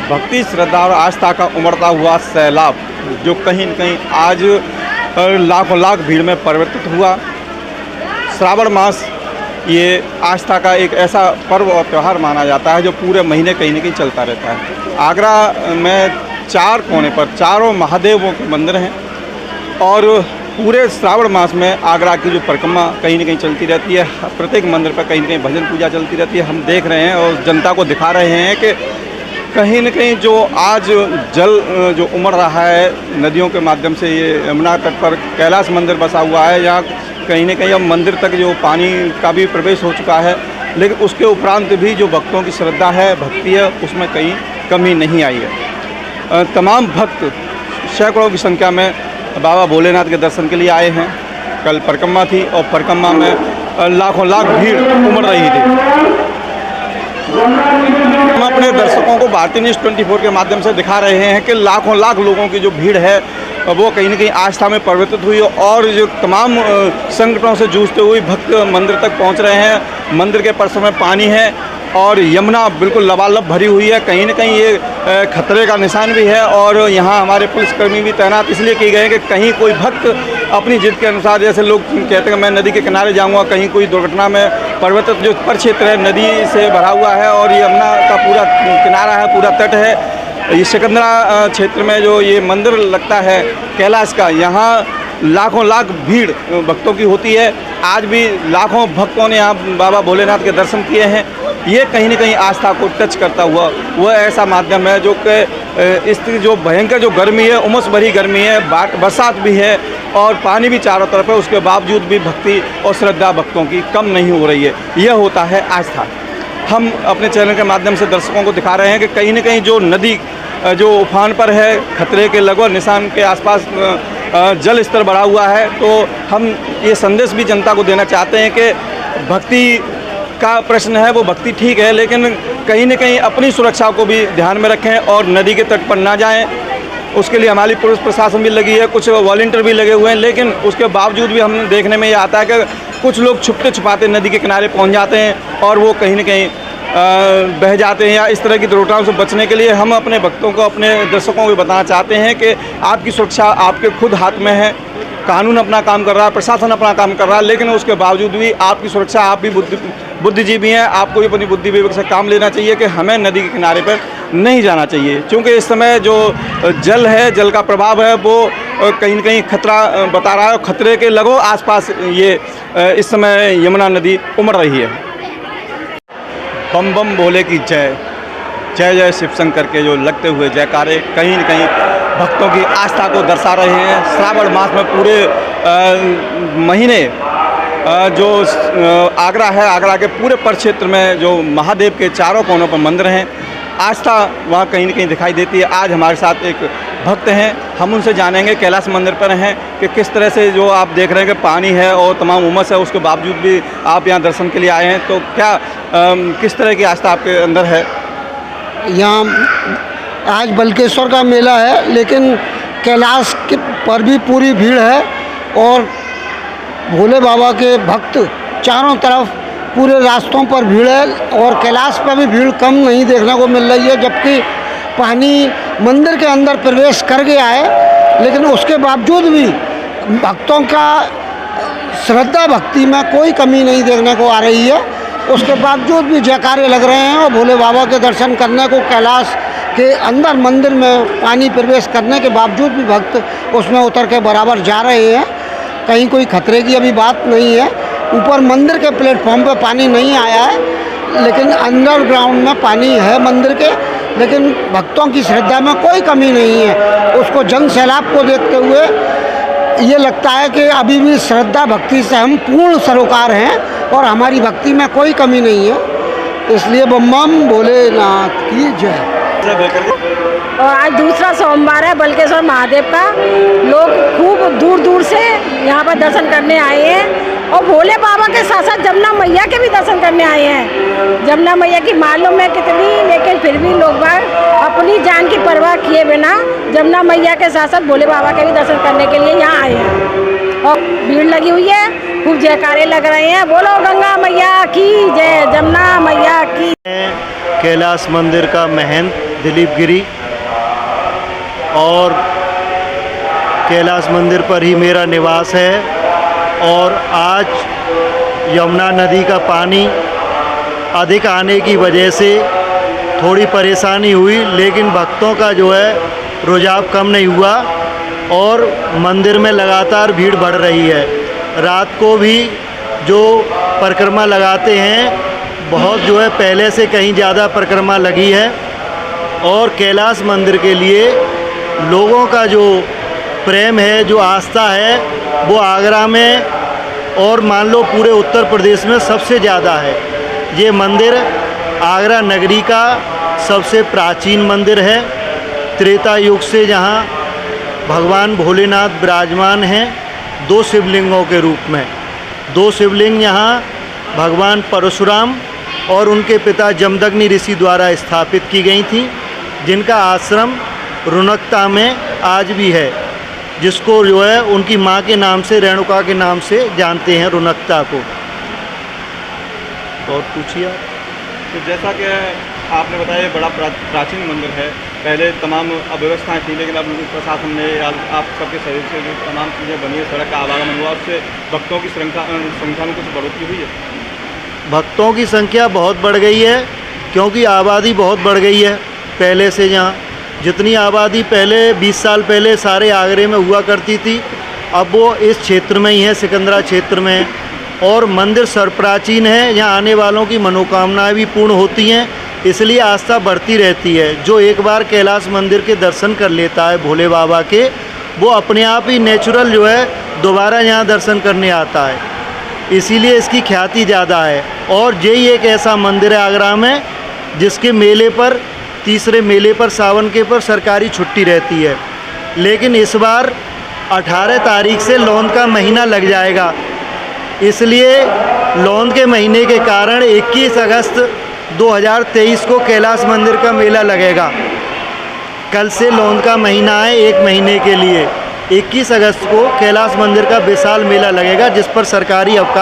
भक्ति, श्रद्धा और आस्था का उमड़ता हुआ सैलाब जो कहीं न कहीं आज लाखों लाख भीड़ में परिवर्तित हुआ। श्रावण मास ये आस्था का एक ऐसा पर्व और त्यौहार माना जाता है जो पूरे महीने कहीं न कहीं चलता रहता है। आगरा में 4 कोने पर चारों महादेवों के मंदिर हैं और पूरे श्रावण मास में आगरा की जो परिक्रमा कहीं न कहीं चलती रहती है। प्रत्येक मंदिर पर कहीं न कहीं भजन पूजा चलती रहती है। हम देख रहे हैं और जनता को दिखा रहे हैं कि कहीं न कहीं जो आज जल जो उमड़ रहा है नदियों के माध्यम से, ये यमुना तट पर कैलाश मंदिर बसा हुआ है। यहाँ कहीं न कहीं अब मंदिर तक जो पानी का भी प्रवेश हो चुका है, लेकिन उसके उपरांत भी जो भक्तों की श्रद्धा है, भक्ति है, उसमें कहीं कमी नहीं आई है। तमाम भक्त सैकड़ों की संख्या में बाबा भोलेनाथ के दर्शन के लिए आए हैं। कल परिक्रमा थी और परिक्रमा में लाखों लाख भीड़ उमड़ रही थी। हम अपने दर्शकों को भारतीय न्यूज़ 24 के माध्यम से दिखा रहे हैं कि लाखों लाख लोगों की जो भीड़ है वो कहीं न कहीं आस्था में परिवर्तित हुई और जो तमाम संकटों से जूझते हुए भक्त मंदिर तक पहुंच रहे हैं। मंदिर के परिसर में पानी है और यमुना बिल्कुल लबालब भरी हुई है। कहीं न कहीं ये खतरे का निशान भी है और यहाँ हमारे पुलिसकर्मी भी तैनात इसलिए किए गए हैं कि कहीं कोई भक्त अपनी जिद के अनुसार, जैसे लोग कहते हैं मैं नदी के किनारे जाऊँगा, कहीं कोई दुर्घटना में परिवर्तित जो परिक्षेत्र है नदी से भरा हुआ है और यमुना का पूरा किनारा है, पूरा तट है। ये सिकंदरा क्षेत्र में जो ये मंदिर लगता है कैलाश का, यहाँ लाखों लाख भीड़ भक्तों की होती है। आज भी लाखों भक्तों ने यहाँ बाबा भोलेनाथ के दर्शन किए हैं। ये कहीं न कहीं आस्था को टच करता हुआ वह ऐसा माध्यम है जो कि इस जो भयंकर जो गर्मी है, उमस भरी गर्मी है, बरसात भी है और पानी भी चारों तरफ है, उसके बावजूद भी भक्ति और श्रद्धा भक्तों की कम नहीं हो रही है। यह होता है आस्था। हम अपने चैनल के माध्यम से दर्शकों को दिखा रहे हैं कि कहीं न कहीं जो नदी जो उफान पर है, खतरे के लगभग निशान के आसपास जल स्तर बढ़ा हुआ है, तो हम ये संदेश भी जनता को देना चाहते हैं कि भक्ति का प्रश्न है वो भक्ति ठीक है, लेकिन कहीं न कहीं अपनी सुरक्षा को भी ध्यान में रखें और नदी के तट पर ना जाएं। उसके लिए हमारी पुलिस प्रशासन भी लगी है, कुछ वॉलंटियर भी लगे हुए हैं, लेकिन उसके बावजूद भी हम देखने में ये आता है कि कुछ लोग छुपते छुपाते नदी के किनारे पहुंच जाते हैं और वो कहीं न कहीं बह जाते हैं। या इस तरह की दुर्घटनाओं से बचने के लिए हम अपने भक्तों को, अपने दर्शकों को बताना चाहते हैं कि आपकी सुरक्षा आपके खुद हाथ में है। कानून अपना काम कर रहा है, प्रशासन अपना काम कर रहा है, लेकिन उसके बावजूद भी आपकी सुरक्षा, आप भी बुद्धिजीवी हैं, आपको भी अपनी बुद्धि विवेक से काम लेना चाहिए कि हमें नदी के किनारे पर नहीं जाना चाहिए, क्योंकि इस समय जो जल है, जल का प्रभाव है वो कहीं न कहीं खतरा बता रहा है। खतरे के लगो आसपास ये इस समय यमुना नदी उमड़ रही है। बम बम भोले की जय, जय जय शिव शंकर के जो लगते हुए जयकारे कहीं न कहीं भक्तों की आस्था को दर्शा रहे हैं। श्रावण मास में पूरे महीने जो आगरा है, आगरा के पूरे परिक्षेत्र में जो महादेव के चारों कोनों पर मंदिर हैं, आस्था वहाँ कहीं न कहीं दिखाई देती है। आज हमारे साथ एक भक्त हैं, हम उनसे जानेंगे, कैलाश मंदिर पर हैं, कि किस तरह से जो आप देख रहे हैं कि पानी है और तमाम उमस है, उसके बावजूद भी आप यहाँ दर्शन के लिए आए हैं, तो क्या किस तरह की आस्था आपके अंदर है? यहाँ आज बलकेश्वर का मेला है, लेकिन कैलाश के पर भी पूरी भीड़ है और भोले बाबा के भक्त चारों तरफ पूरे रास्तों पर भीड़ है और कैलाश पर भी भीड़ कम नहीं देखने को मिल रही है। जबकि पानी मंदिर के अंदर प्रवेश कर गया है, लेकिन उसके बावजूद भी भक्तों का श्रद्धा भक्ति में कोई कमी नहीं देखने को आ रही है। उसके बावजूद भी जयकारे लग रहे हैं और भोले बाबा के दर्शन करने को कैलाश के अंदर मंदिर में पानी प्रवेश करने के बावजूद भी भक्त उसमें उतर के बराबर जा रहे हैं। कहीं कोई खतरे की अभी बात नहीं है। ऊपर मंदिर के प्लेटफॉर्म पे पानी नहीं आया है, लेकिन अंडरग्राउंड में पानी है मंदिर के, लेकिन भक्तों की श्रद्धा में कोई कमी नहीं है। उसको जन सैलाब को देखते हुए ये लगता है कि अभी भी श्रद्धा भक्ति से हम पूर्ण सरोकार हैं और हमारी भक्ति में कोई कमी नहीं है। इसलिए बम बम भोलेनाथ की जय। और आज दूसरा सोमवार है बलकेश्वर महादेव का। लोग खूब दूर दूर से यहाँ पर दर्शन करने आए हैं और भोले बाबा के साथ साथ जमुना मैया के भी दर्शन करने आए हैं। जमुना मैया की मालूम है कितनी, लेकिन फिर भी लोग अपनी जान की परवाह किए बिना जमुना मैया के साथ साथ भोले बाबा के भी दर्शन करने के लिए यहाँ आए हैं और भीड़ लगी हुई है, खूब जयकारे लग रहे हैं। बोलो गंगा मैया की जय, जमुना मैया की। कैलाश मंदिर का महंत दिलीप गिरी और कैलाश मंदिर पर ही मेरा निवास है। और आज यमुना नदी का पानी अधिक आने की वजह से थोड़ी परेशानी हुई, लेकिन भक्तों का जो है रुझाव कम नहीं हुआ और मंदिर में लगातार भीड़ बढ़ रही है। रात को भी जो परिक्रमा लगाते हैं बहुत जो है पहले से कहीं ज़्यादा परिक्रमा लगी है। और कैलाश मंदिर के लिए लोगों का जो प्रेम है, जो आस्था है, वो आगरा में और मान लो पूरे उत्तर प्रदेश में सबसे ज़्यादा है। ये मंदिर आगरा नगरी का सबसे प्राचीन मंदिर है। त्रेता युग से यहाँ भगवान भोलेनाथ विराजमान हैं 2 शिवलिंगों के रूप में। 2 शिवलिंग यहाँ भगवान परशुराम और उनके पिता जमदग्नि ऋषि द्वारा स्थापित की गई थी, जिनका आश्रम रुनकता में आज भी है, जिसको जो है उनकी माँ के नाम से, रेणुका के नाम से जानते हैं, रुनकता को। और पूछिए आप। तो जैसा कि आपने बताया ये बड़ा प्राचीन मंदिर है, पहले तमाम अव्यवस्थाएं थी, लेकिन अब प्रशासन ने आप सबके सहयोग से जो तमाम चीज़ें बनी है, सड़क का आवागमन हुआ, उससे भक्तों की संख्या में कुछ बढ़ोतरी हुई है? भक्तों की संख्या बहुत बढ़ गई है, क्योंकि आबादी बहुत बढ़ गई है पहले से। यहाँ जितनी आबादी पहले 20 साल पहले सारे आगरे में हुआ करती थी, अब वो इस क्षेत्र में ही है, सिकंदरा क्षेत्र में है। और मंदिर सर्वप्राचीन है, यहाँ आने वालों की मनोकामनाएं भी पूर्ण होती हैं, इसलिए आस्था बढ़ती रहती है। जो एक बार कैलाश मंदिर के दर्शन कर लेता है भोले बाबा के, वो अपने आप ही नेचुरल जो है दोबारा यहाँ दर्शन करने आता है, इसीलिए इसकी ख्याति ज़्यादा है। और यही एक ऐसा मंदिर है आगरा में जिसके मेले पर, तीसरे मेले पर, सावन के पर सरकारी छुट्टी रहती है। लेकिन इस बार 18 तारीख से लौन का महीना लग जाएगा, इसलिए लौन के महीने के कारण 21 अगस्त 2023 को कैलाश मंदिर का मेला लगेगा। कल से लौन का महीना है, 1 महीने के लिए। 21 अगस्त को कैलाश मंदिर का विशाल मेला लगेगा, जिस पर सरकारी अवकाश